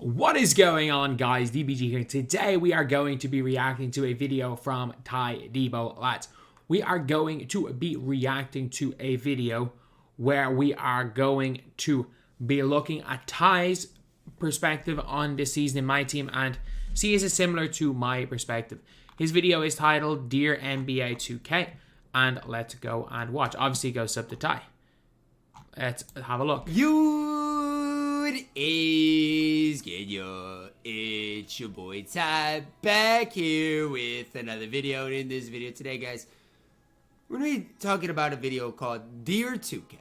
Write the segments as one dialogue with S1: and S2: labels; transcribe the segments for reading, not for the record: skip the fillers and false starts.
S1: What is going on, guys? DBG here. Today we are going to be reacting to a video from Ty Debo, lads. We are going to be reacting to a video where we are going to be looking at Ty's perspective on this season in my team and see is it similar to my perspective. His video is titled Dear NBA 2K, and let's go and watch. Obviously, go sub to Ty. Let's have a look.
S2: Good is good, yo. It's your boy Ty back here with another video. And in this video today, guys, we're going to be talking about a video called Dear 2K.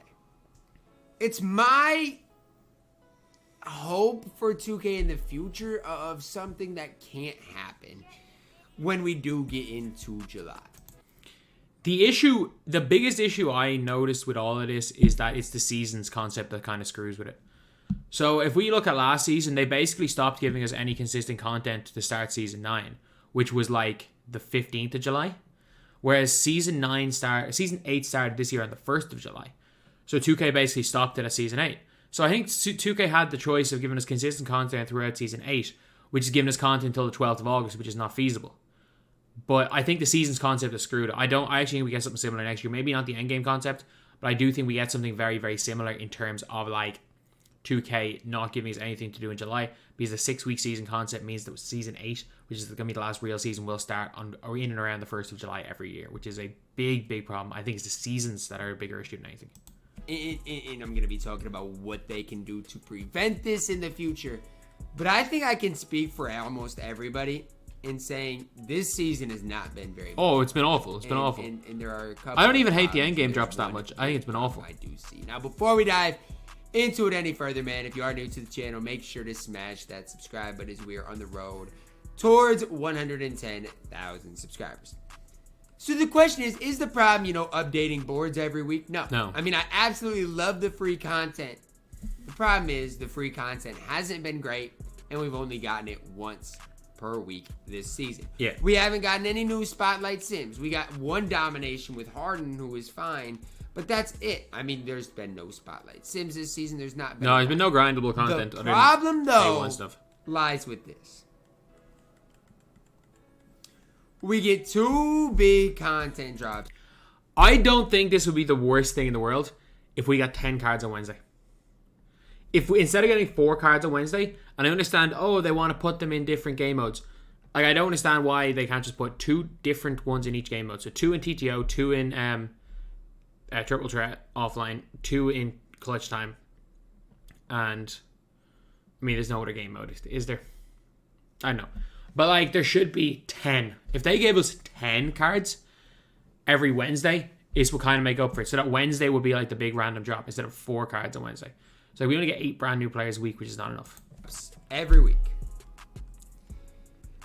S2: It's my hope for 2K in the future of something that can't happen when we do get into July.
S1: The biggest issue I noticed with all of this is that it's the seasons concept that kind of screws with it. So if we look at last season, they basically stopped giving us any consistent content to start season 9, which was like the 15th of July. Whereas season 8 started this year on the 1st of July. So 2K basically stopped it at season 8. So I think 2K had the choice of giving us consistent content throughout season 8, which is giving us content until the 12th of August, which is not feasible. But I think the season's concept is screwed. I actually think we get something similar next year. Maybe not the endgame concept, but I do think we get something very, very similar in terms of like 2K not giving us anything to do in July, because the 6-week season concept means that season 8, which is going to be the last real season, will start on or in and around the 1st of July every year, which is a big, big problem. I think it's the seasons that are a bigger issue than anything.
S2: And I'm going to be talking about what they can do to prevent this in the future. But I think I can speak for almost everybody in saying this season has not been very good.
S1: Oh, it's been awful. It's been awful.
S2: And there are a couple.
S1: I don't even hate the endgame drops that much. I think it's been awful.
S2: I do see. Now, before we dive into it any further, man, if you are new to the channel, make sure to smash that subscribe button as we are on the road towards 110,000 subscribers. So the question is the problem, updating boards every week? No. I mean, I absolutely love the free content. The problem is the free content hasn't been great, and we've only gotten it once per week this season.
S1: Yeah.
S2: We haven't gotten any new Spotlight Sims. We got one domination with Harden, who is fine, but that's it. I mean, there's been no Spotlight Sims this season. There's not been.
S1: No, there's been no grindable content.
S2: The problem, though,
S1: stuff.
S2: lies with this. We get 2 big content drops.
S1: I don't think this would be the worst thing in the world if we got 10 cards on Wednesday. If we, instead of getting 4 cards on Wednesday, and I understand, they want to put them in different game modes. Like, I don't understand why they can't just put 2 different ones in each game mode. So 2 in TTO, 2 in Triple Threat offline, 2 in Clutch Time. And, I mean, there's no other game mode, is there? I don't know. But, like, there should be 10. If they gave us 10 cards every Wednesday, is what kind of make up for it. So that Wednesday would be, like, the big random drop instead of 4 cards on Wednesday. So we only get 8 brand new players a week, which is not enough.
S2: Every week.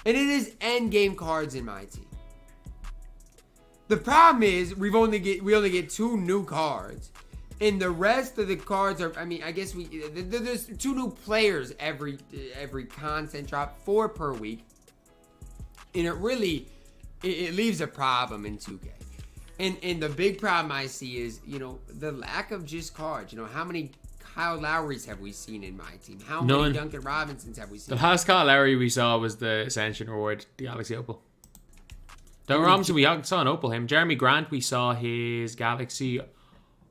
S2: And it is end game cards in my team. The problem is we only get 2 new cards. And the rest of the cards are, I mean, I guess there's 2 new players every content drop, 4 per week. And it really it leaves a problem in 2K. And the big problem I see is, the lack of just cards. How many Kyle Lowrys have we seen in my team? How many Duncan Robinsons have we seen?
S1: The last Kyle Lowry we saw was the Ascension Reward, the Galaxy Opal. Duncan Robinson, we saw an Opal him. Jeremy Grant, we saw his Galaxy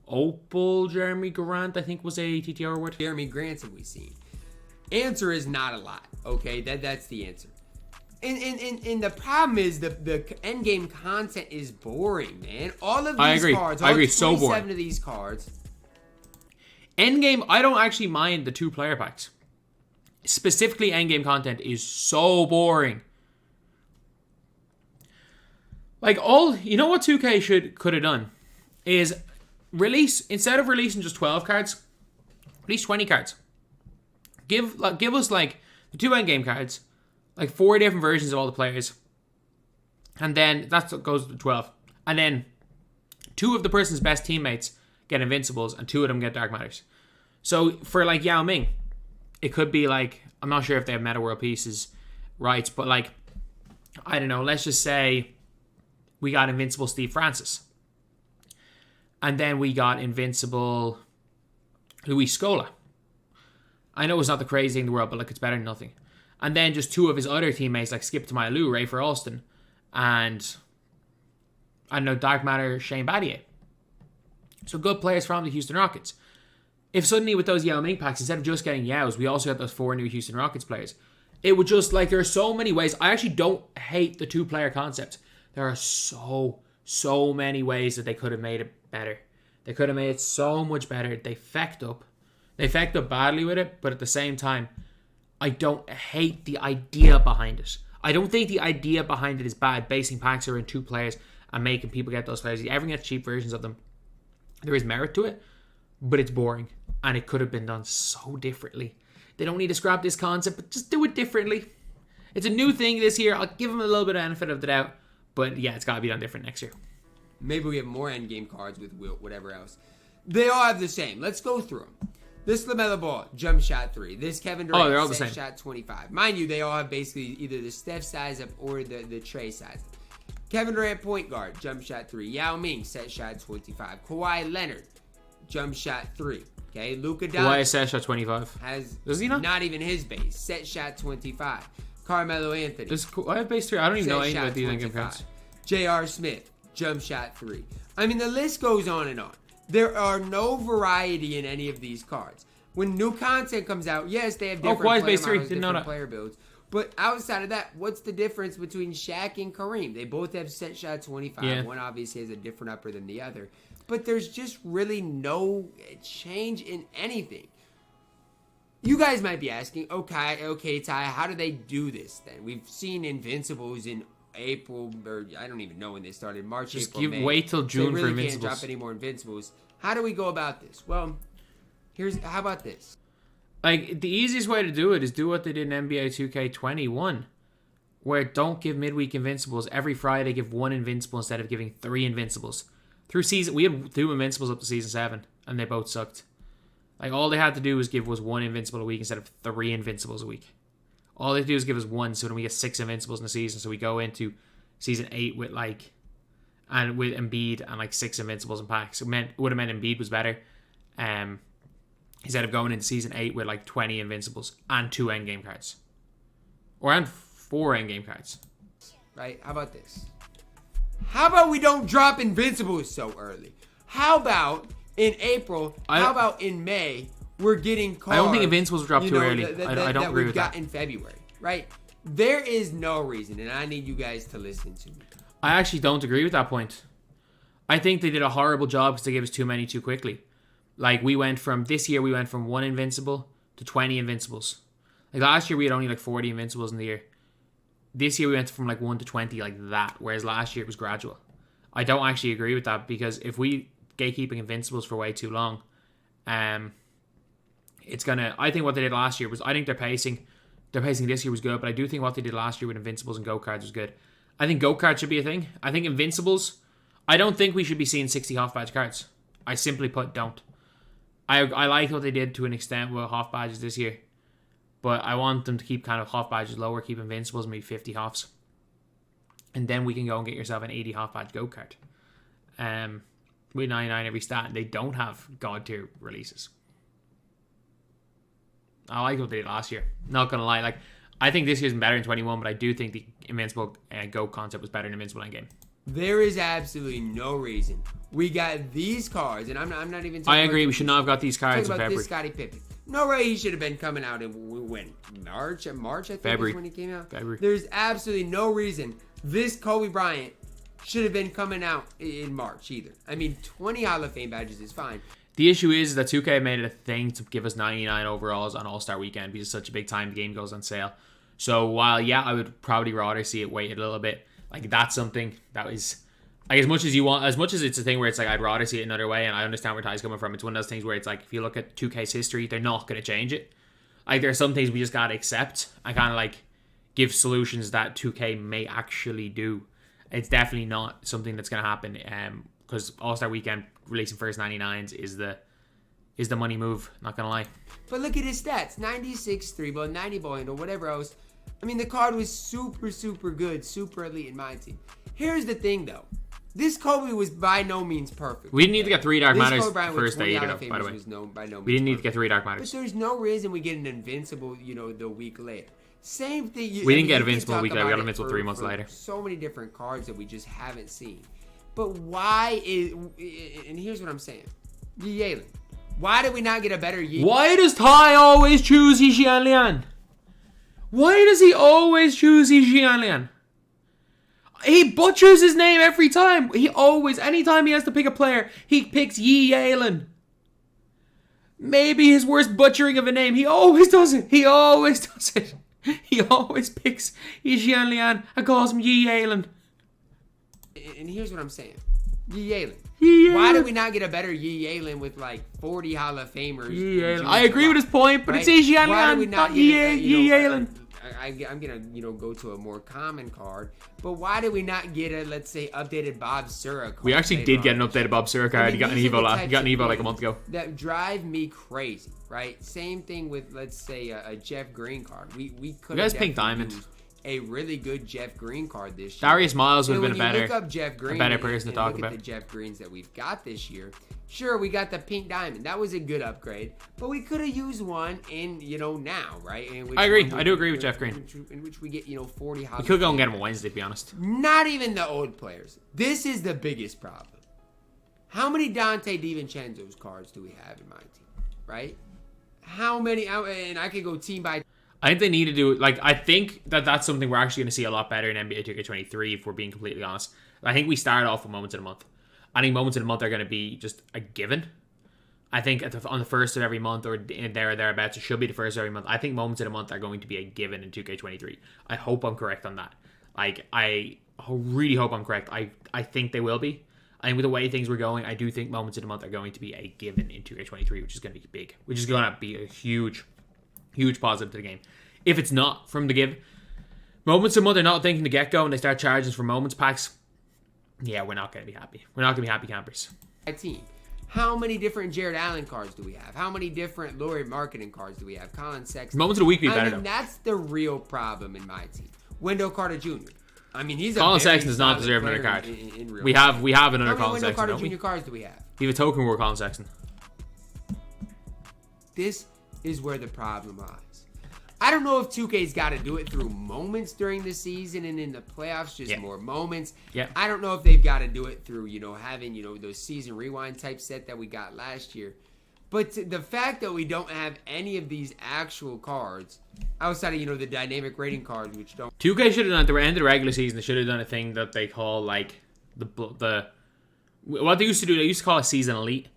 S1: Opal. Jeremy Grant, I think, was a TTR reward.
S2: Jeremy Grant have we seen? Answer is not a lot. Okay, that's the answer. And the problem is the end game content is boring, man. All of these cards, all 27 of these cards.
S1: Endgame, I don't actually mind the 2 player packs. Specifically, endgame content is so boring. Like, what 2K could have done is instead of releasing just 12 cards, release 20 cards. Give us like the 2 endgame cards, like 4 different versions of all the players, and then that's what goes to 12. And then 2 of the person's best teammates get Invincibles, and 2 of them get Dark Matters. So for like Yao Ming, it could be like, I'm not sure if they have Meta World Pieces rights, but like, I don't know, let's just say we got Invincible Steve Francis. And then we got Invincible Luis Scola. I know it's not the craziest thing in the world, but like it's better than nothing. And then just 2 of his other teammates, like Skip to my Lou, Ray for Alston, and I know Dark Matter, Shane Battier. So good players from the Houston Rockets. If suddenly with those Yao Ming packs, instead of just getting Yaos, we also got those 4 new Houston Rockets players, it would just, like, there are so many ways. I actually don't hate the 2-player concept. There are so many ways that they could have made it better. They could have made it so much better. They fecked up. They fecked up badly with it, but at the same time, I don't hate the idea behind it. I don't think the idea behind it is bad, basing packs around 2 players and making people get those players. Everyone gets cheap versions of them. There is merit to it, but it's boring. And it could have been done so differently. They don't need to scrap this concept, but just do it differently. It's a new thing this year. I'll give them a little bit of benefit of the doubt. But yeah, it's got to be done different next year.
S2: Maybe we have more endgame cards with Wilt, whatever else. They all have the same. Let's go through them. This LaMelo Ball, jump shot 3. This Kevin Durant,
S1: they're all the
S2: set
S1: same.
S2: shot 25. Mind you, they all have basically either the Steph size up or the Trey size up. Kevin Durant, point guard, jump shot 3. Yao Ming, set shot 25. Kawhi Leonard, jump shot 3. Okay, Luka Doncic.
S1: Kawhi set shot 25.
S2: Does
S1: he not?
S2: Not even his base. Set shot 25. Carmelo Anthony.
S1: Does Kawhi have base 3? I don't even know anything about these endgame
S2: 25.
S1: cards.
S2: J.R. Smith, jump shot 3. I mean, the list goes on and on. There are no variety in any of these cards. When new content comes out, yes, they have different
S1: Kawhi's
S2: player
S1: base 3.
S2: models,
S1: Didn't know
S2: different
S1: that.
S2: player builds. But outside of that, what's the difference between Shaq and Kareem? They both have set shot 25.
S1: Yeah.
S2: One obviously has a different upper than the other. But there's just really no change in anything. You guys might be asking, okay, Ty, how do they do this then? We've seen Invincibles in April, or I don't even know when they started, March,
S1: Just
S2: April, May.
S1: wait till June
S2: they
S1: for
S2: really
S1: Invincibles.
S2: can't drop any more Invincibles. How do we go about this? Well, how about this?
S1: Like, the easiest way to do it is do what they did in NBA 2K21, where don't give midweek Invincibles. Every Friday, give 1 Invincible instead of giving 3 Invincibles. Through season, we had 2 Invincibles up to season 7, and they both sucked. Like, all they had to do was give us 1 Invincible a week instead of 3 Invincibles a week. All they had to do is give us 1, so then we get 6 Invincibles in the season. So we go into season 8 with, like, and with Embiid and, like, 6 Invincibles in packs. It would have meant Embiid was better. Instead of going into season 8 with, like, 20 Invincibles and 2 endgame cards. And 4 endgame cards.
S2: Right? How about this? How about we don't drop Invincibles so early? How about in April? How about in May? We're getting cards.
S1: I don't think Invincibles will drop too early. I don't agree with that.
S2: In February, right? There is no reason, and I need you guys to listen to me.
S1: I actually don't agree with that point. I think they did a horrible job because they gave us too many too quickly. Like, this year we went from 1 Invincible to 20 Invincibles. Like, last year we had only like 40 Invincibles in the year. This year we went from like 1 to 20 like that, whereas last year it was gradual. I don't actually agree with that because if we gatekeeping Invincibles for way too long, it's gonna. I think what they did last year was. I think their pacing this year was good, but I do think what they did last year with Invincibles and Go Cards was good. I think Go Cards should be a thing. I think Invincibles. I don't think we should be seeing 60 Hoff Badge cards. I simply put don't. I like what they did to an extent with Hoff Badges this year, but I want them to keep kind of Hoff Badges lower, keep Invincibles maybe 50 Hoffs, and then we can go and get yourself an 80 Hoff Badge Go Card. With 99 every stat, and they don't have God tier releases. I like what they did last year. Not gonna lie, like I think this year's better than 21, but I do think the Invincible Go concept was better than Invincible Endgame.
S2: There is absolutely no reason we got these cards, and I'm not even.
S1: I agree. We should not have got these cards in
S2: about
S1: February.
S2: This Scottie Pippen. No way he should have been coming out in when March. I think
S1: February.
S2: is when he came out.
S1: February.
S2: There's absolutely no reason this Kobe Bryant should have been coming out in March either. I mean, 20 Hall of Fame badges is fine.
S1: The issue is that 2K made it a thing to give us 99 overalls on All-Star Weekend because it's such a big time the game goes on sale. So while, yeah, I would probably rather see it waited a little bit, like that's something that is, like as much as it's a thing where it's like I'd rather see it another way, and I understand where Ty's coming from. It's one of those things where it's like if you look at 2K's history, they're not going to change it. Like there are some things we just got to accept and kind of like give solutions that 2K may actually do. It's definitely not something that's going to happen because All-Star Weekend releasing first 99s is the money move, not going to lie.
S2: But look at his stats. 96 3-ball, 90 ball handle, whatever else. I mean, the card was super, super good, super elite in my team. Here's the thing, though. This Kobe was by no means perfect.
S1: We didn't need to get 3 Dark
S2: This
S1: Matters
S2: Kobe Bryant with
S1: first day
S2: 20
S1: either,
S2: Hall of
S1: though, by the
S2: Famers
S1: way.
S2: was by no means
S1: We didn't need to
S2: perfect.
S1: get 3 Dark
S2: But
S1: Matters.
S2: there's no reason we get an Invincible, the week later. Same thing.
S1: We didn't get Invincible a week later. We got Invincible 3 months later.
S2: So many different cards that we just haven't seen. But why is... And here's what I'm saying. Yalen. Why did we not get a better Yi?
S1: Why does Ty always choose Yi Xianlian? Why does he always choose Yi Xianlian? He butchers his name every time. He always, anytime he has to pick a player, he picks Yi Yalen. Maybe his worst butchering of a name. He always does it. He always does it. He always picks Yi Xianlian and calls him Yi Yalen.
S2: And here's what I'm saying. Yi Yalen.
S1: Yi Yalen.
S2: Why did we not get a better Yi Yalen with like 40 Hall of Famers?
S1: Yi Yalen. I agree with his point, but it's Yi Xianlian, not Yi Yalen.
S2: I'm gonna go to a more common card, but why did we not get a, let's say, updated Bob Sura card?
S1: We actually did get an updated Bob Sura card. He got an Evo like a month ago.
S2: That drive me crazy, right? Same thing with, let's say, a Jeff Green card. We could.
S1: You guys pink diamond.
S2: A really good Jeff Green card this year.
S1: Darius Miles would have been
S2: a better
S1: person to talk about.
S2: Look at the Jeff Greens that we've got this year. Sure, we got the pink diamond. That was a good upgrade, but we could have used one in now, right?
S1: I agree. I do agree with Jeff Green.
S2: In which we get 40 Hall.
S1: We could go and get him on Wednesday, to be honest.
S2: Not even the old players. This is the biggest problem. How many Dante DiVincenzo's cards do we have in my team, right? How many? And I could go team by.
S1: I think they need to do, I think that's something we're actually going to see a lot better in NBA 2K23, if we're being completely honest. I think we started off with moments in a month. I think moments in a month are going to be just a given. I think on the first of every month or there or thereabouts, it should be the first of every month. I think moments in a month are going to be a given in 2K23. I hope I'm correct on that. I really hope I'm correct. I think they will be. I think with the way things were going, I do think moments in a month are going to be a given in 2K23, which is going to be big. Which is going to be a huge positive to the game. If it's not from the give, moments a month they're not thinking to get go and they start charging us for moments packs, yeah, we're not going to be happy. We're not going to be happy campers.
S2: Team. How many different Jared Allen cards do we have? How many different Laurie marketing cards do we have? Colin Sexton.
S1: Moments of the week be better, though.
S2: That's the real problem in my team. Wendell Carter Jr. He's
S1: Colin Sexton does not deserve another card. We have another Colin Sexton.
S2: How many Wendell Carter Jr. cards do we have?
S1: We have a token word Colin Sexton.
S2: This is where the problem lies. I don't know if 2K's got to do it through moments during the season and in the playoffs, just more moments.
S1: Yeah.
S2: I don't know if they've got to do it through, having, those season rewind type set that we got last year. But the fact that we don't have any of these actual cards outside of, the dynamic rating cards, which don't.
S1: 2K should have done at the end of the regular season, they should have done a thing that they call, what they used to do, they used to call a season elite.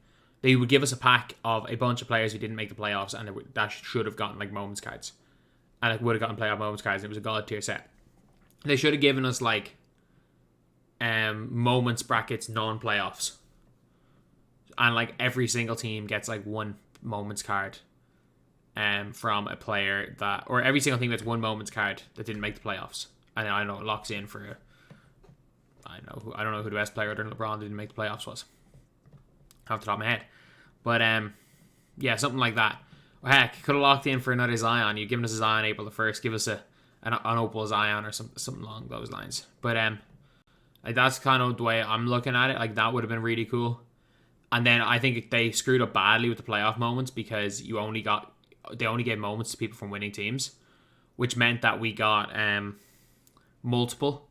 S1: They would give us a pack of a bunch of players who didn't make the playoffs, and that should have gotten, moments cards. And it would have gotten playoff moments cards. It was a god tier set. They should have given us moments brackets non-playoffs, and every single team gets one moments card, from a player or every single team gets one moments card that didn't make the playoffs. And I know it locks in for. I don't know who the best player other than LeBron didn't make the playoffs was. Off the top of my head, but yeah, something like that. Heck, could have locked in for another Zion. You've given us a Zion April the 1st. Give us an Opal Zion or something along those lines. But that's kind of the way I'm looking at it. That would have been really cool. And then I think they screwed up badly with the playoff moments because they only gave moments to people from winning teams, which meant that we got multiple.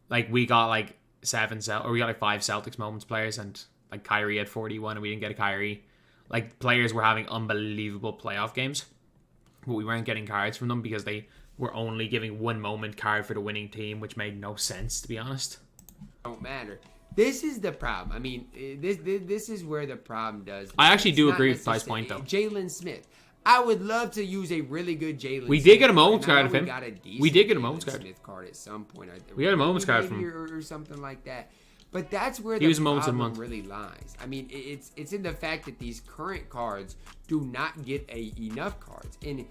S1: We got 5 Celtics moments players, and Kyrie had 41 and we didn't get a Kyrie. Players were having unbelievable playoff games, but we weren't getting cards from them because they were only giving one moment card for the winning team, which made no sense, to be honest.
S2: Don't matter. This is the problem. This is where the problem does.
S1: I actually do agree with Ty's point, though.
S2: Jalen Smith. I would love to use a really good Jalen.
S1: We did get a moments card of him. We did get a moments card.
S2: Smith card at some point.
S1: We got a moments card from
S2: him or something like that. But that's where the problem really lies. It's in the fact that these current cards do not get enough cards. And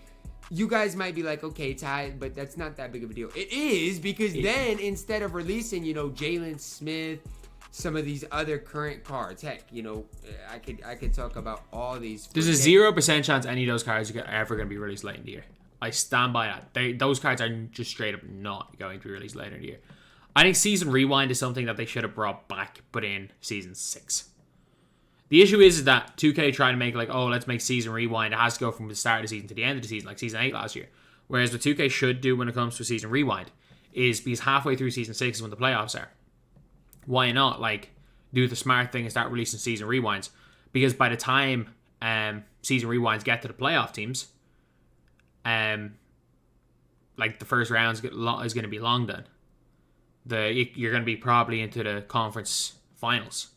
S2: you guys might be like, okay, Ty, but that's not that big of a deal. It is, because then instead of releasing, Jalen Smith, some of these other current cards, heck, I could talk about all these.
S1: There's a 0% chance any of those cards are ever going to be released late in the year. I stand by that. Those cards are just straight up not going to be released later in the year. I think Season Rewind is something that they should have brought back, but in Season 6. The issue is that 2K trying to make like, oh, let's make Season Rewind. It has to go from the start of the season to the end of the season, like Season 8 last year. Whereas what 2K should do when it comes to Season Rewind is, because halfway through Season 6 is when the playoffs are. Why not, like, do the smart thing and start releasing Season Rewinds? Because by the time Season Rewinds get to the playoff teams, like, the first round is going to be long done. You're going to be probably into the conference finals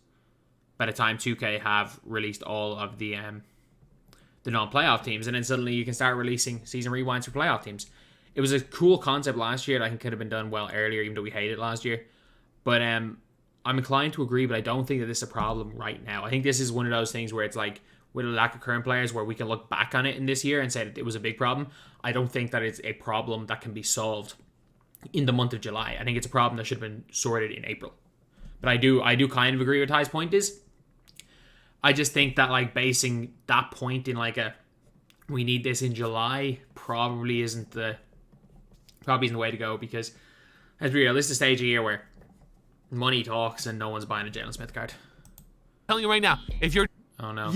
S1: by the time 2K have released all of the non-playoff teams, and then suddenly you can start releasing Season Rewinds for playoff teams. It was a cool concept last year that I think could have been done well earlier, even though we hated it last year. But I'm inclined to agree, but I don't think that this is a problem right now. I think this is one of those things where it's like, with a lack of current players, where we can look back on it in this year and say that it was a big problem. I don't think that it's a problem that can be solved in the month of July. I think it's a problem that should have been sorted in April. But I do kind of agree with Ty's point is, I just think that like basing that point in like we need this in July probably isn't the way to go, because let's be real, this is the stage of year where money talks and no one's buying a Jalen Smith card.
S3: I'm telling you right now, if you're...
S1: Oh no.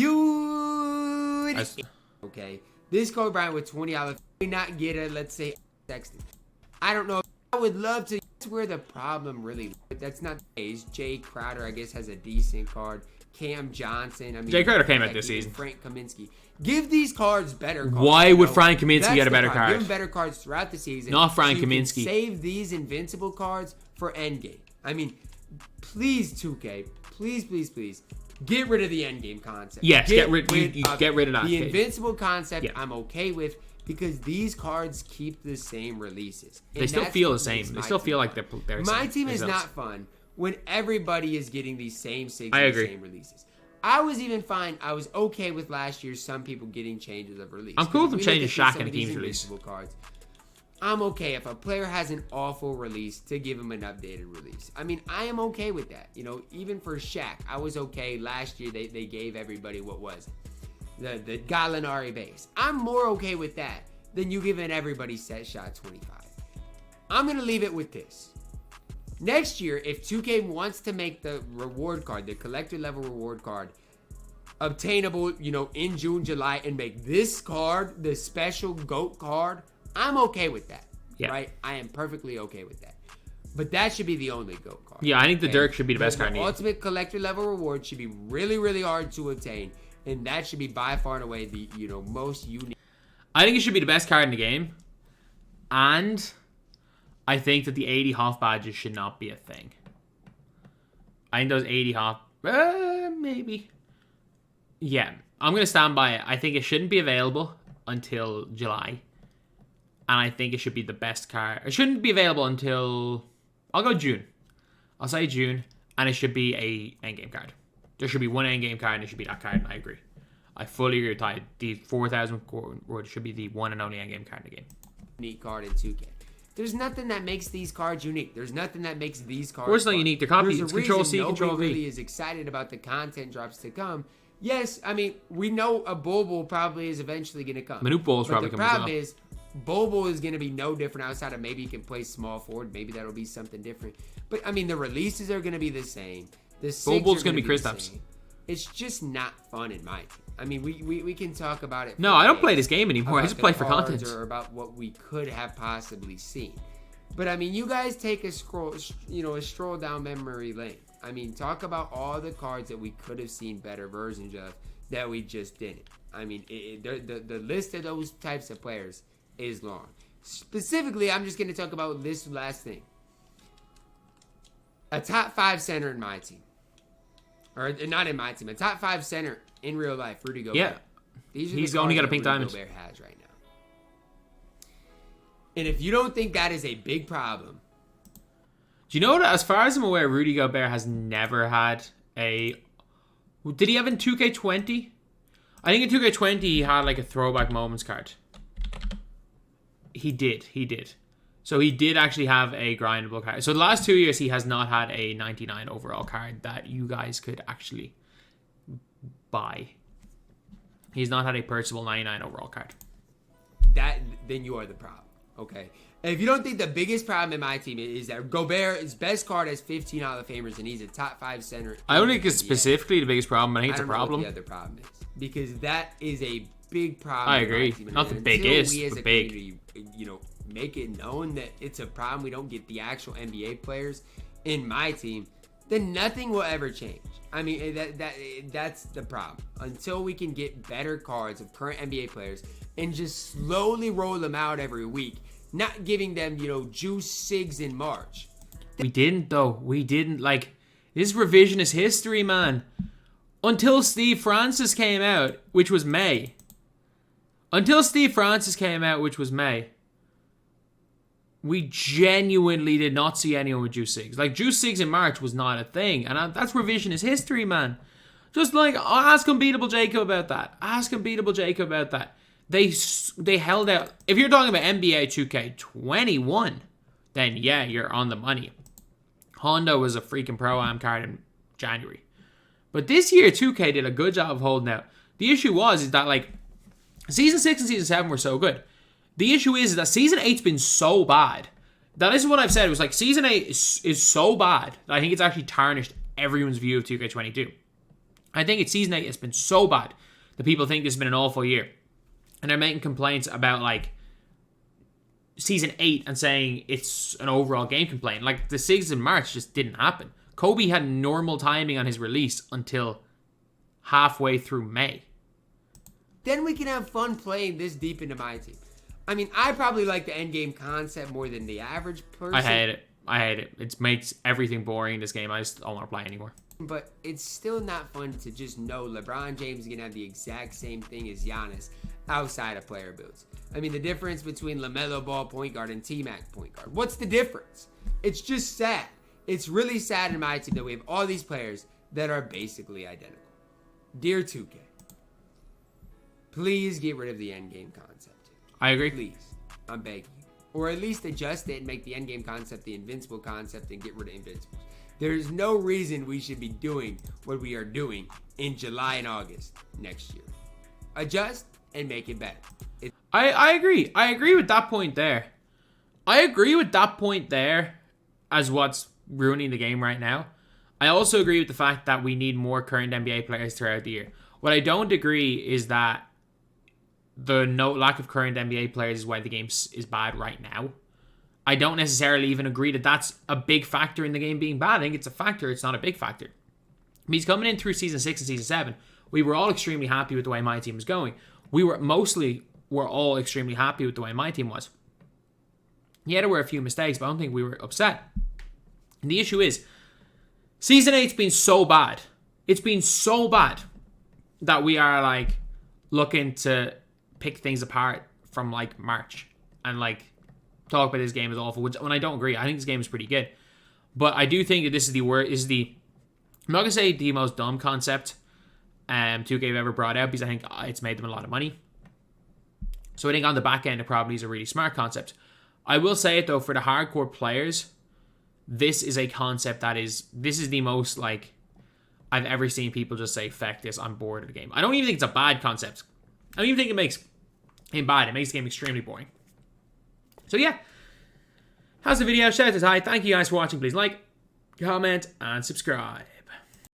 S2: Okay. This Kobe Bryant with $20 may not get a, let's say, Sexton. I don't know. I would love to. That's where the problem really. That's not the case. Jay Crowder, I guess, has a decent card. Cam Johnson. I mean,
S1: Jay Crowder came out this season.
S2: Frank Kaminsky. Give these cards better cards.
S1: Why would Frank Kaminsky get a better card?
S2: Give him better cards throughout the season.
S1: Not Frank
S2: so you
S1: Kaminsky.
S2: Can save these invincible cards for Endgame. I mean, please, 2K. Please. Get rid of the Endgame concept.
S1: Yes, get rid of that.
S2: The invincible concept, yeah. I'm okay with, because these cards keep the same releases.
S1: They still feel the same. They still feel like they're
S2: My team is not fun when everybody is getting these same same releases. I was even fine. I was okay with last year some people getting changes of release.
S1: I'm cool with them changing Shaq and Hakeem's release.
S2: Cards. I'm okay if a player has an awful release to give him an updated release. I mean, I am okay with that. You know, even for Shaq, I was okay. Last year, they gave everybody what was it? The Gallinari base. I'm more okay with that than you giving everybody set shot 25. I'm going to leave it with this. Next year, if 2K wants to make the reward card, the collector level reward card, obtainable, you know, in June, July, and make this card the special GOAT card, I'm okay with that. Yeah. Right? I am perfectly okay with that. But that should be the only GOAT card.
S1: Yeah, I think the Dirk should be the best card.
S2: The ultimate collector level reward should be really, really hard to obtain. And that should be by far and away the, you know, most unique.
S1: I think it should be the best card in the game. And I think that the 80 Hoff badges should not be a thing. I think those 80 Hoff... maybe. Yeah, I'm going to stand by it. I think it shouldn't be available until July. And I think it should be the best card. It shouldn't be available until... I'll go June. I'll say June. And it should be a endgame card. There should be one endgame card and it should be that card. And I agree. I fully agree with Ty. The 4,000 reward should be the one and only endgame card in the game.
S2: Unique card in 2K. There's nothing that makes these cards unique. There's nothing that makes these cards...
S1: Of course, not unique. They're copies. It's Control C, Control V.
S2: Nobody really is excited about the content drops to come. Yes, I mean, we know a Bobo probably is eventually going to come.
S1: Manute Bol is probably coming.
S2: The problem is, Bobo is going to be no different outside of maybe he can play small forward. Maybe that'll be something different. But, I mean, the releases are going to be the same.
S1: Bobo's going to be Kristaps.
S2: It's just not fun in my team. I mean, we can talk about it.
S1: No, I don't play this game anymore. I just play for content.
S2: Or about what we could have possibly seen. But, I mean, you guys take a stroll down memory lane. I mean, talk about all the cards that we could have seen better versions of that we just didn't. I mean, the list of those types of players is long. Specifically, I'm just going to talk about this last thing. A top 5 center in my team. Or not in my team. A top 5 center in real life, Rudy Gobert.
S1: Yeah. He's only got a pink diamond.
S2: Gobert has right now. And if you don't think that is a big problem...
S1: Do you know that, as far as I'm aware, Rudy Gobert has never had a... Did he have in 2K20? I think in 2K20 he had like a throwback moments card. He did. So he did actually have a grindable card. So the last 2 years he has not had a 99 overall card that you guys could actually buy. He's not had a purchasable 99 overall card.
S2: Then you are the problem. Okay. And if you don't think the biggest problem in my team is that Gobert, his best card has 15 Hall of Famers, and he's a top 5 center.
S1: I don't think it's specifically the biggest problem, but I think it's a problem.
S2: I don't know what the other problem is, because that is a big problem.
S1: I agree. Not the biggest,
S2: we as
S1: but
S2: a
S1: big.
S2: community, make it known that it's a problem. We don't get the actual NBA players in my team, then nothing will ever change. I mean, that's the problem. Until we can get better cards of current NBA players and just slowly roll them out every week, not giving them, juice SIGs in March.
S1: We didn't, though. We didn't. Like, this is revisionist history, man. Until Steve Francis came out, which was May. We genuinely did not see anyone with juice SIGs. Like, juice SIGs in March was not a thing. And that's revisionist history, man. Just like, ask Unbeatable Jacob about that. They held out. If you're talking about NBA 2K21, then yeah, you're on the money. Honda was a freaking Pro-Am card in January. But this year, 2K did a good job of holding out. The issue is that, like, Season 6 and Season 7 were so good. The issue is that Season 8's been so bad. That is what I've said. It was like, Season 8 is so bad that I think it's actually tarnished everyone's view of 2K22. I think it's Season 8 has been so bad that people think this has been an awful year. And they're making complaints about, like, Season 8 and saying it's an overall game complaint. Like, the 6th in March just didn't happen. Kobe had normal timing on his release until halfway through May.
S2: Then we can have fun playing this deep into my team. I mean, I probably like the endgame concept more than the average person.
S1: I hate it. It makes everything boring in this game. I just don't want to play anymore.
S2: But it's still not fun to just know LeBron James is going to have the exact same thing as Giannis outside of player builds. I mean, the difference between LaMelo Ball point guard and T-Mac point guard. What's the difference? It's just sad. It's really sad in my team that we have all these players that are basically identical. Dear 2K, please get rid of the endgame concept.
S1: I agree.
S2: Please. I'm begging you. Or at least adjust it and make the endgame concept the invincible concept and get rid of invincibles. There's no reason we should be doing what we are doing in July and August next year. Adjust and make it better.
S1: I agree. I agree with that point there. As what's ruining the game right now. I also agree with the fact that we need more current NBA players throughout the year. What I don't agree is that the lack of current NBA players is why the game is bad right now. I don't necessarily even agree that that's a big factor in the game being bad. I think it's a factor. It's not a big factor. He's coming in through Season 6 and Season 7. We were all extremely happy with the way my team was going. We're all extremely happy with the way my team was. Yeah, there were a few mistakes, but I don't think we were upset. And the issue is, Season 8's been so bad. It's been so bad that we are, like, looking to pick things apart from, like, March. And, like, talk about this game is awful, which, when I don't agree, I think this game is pretty good. But I do think that this is I'm not going to say the most dumb concept 2K have ever brought out, because I think it's made them a lot of money. So I think on the back end, it probably is a really smart concept. I will say it, though, for the hardcore players, this is a concept this is the most, like, I've ever seen people just say, feck this, I'm bored of the game. I don't even think it's a bad concept. I don't even think it makes it bad. It makes the game extremely boring. So yeah, how's the video? Shout out to Ty. Thank you guys for watching. Please like, comment, and subscribe.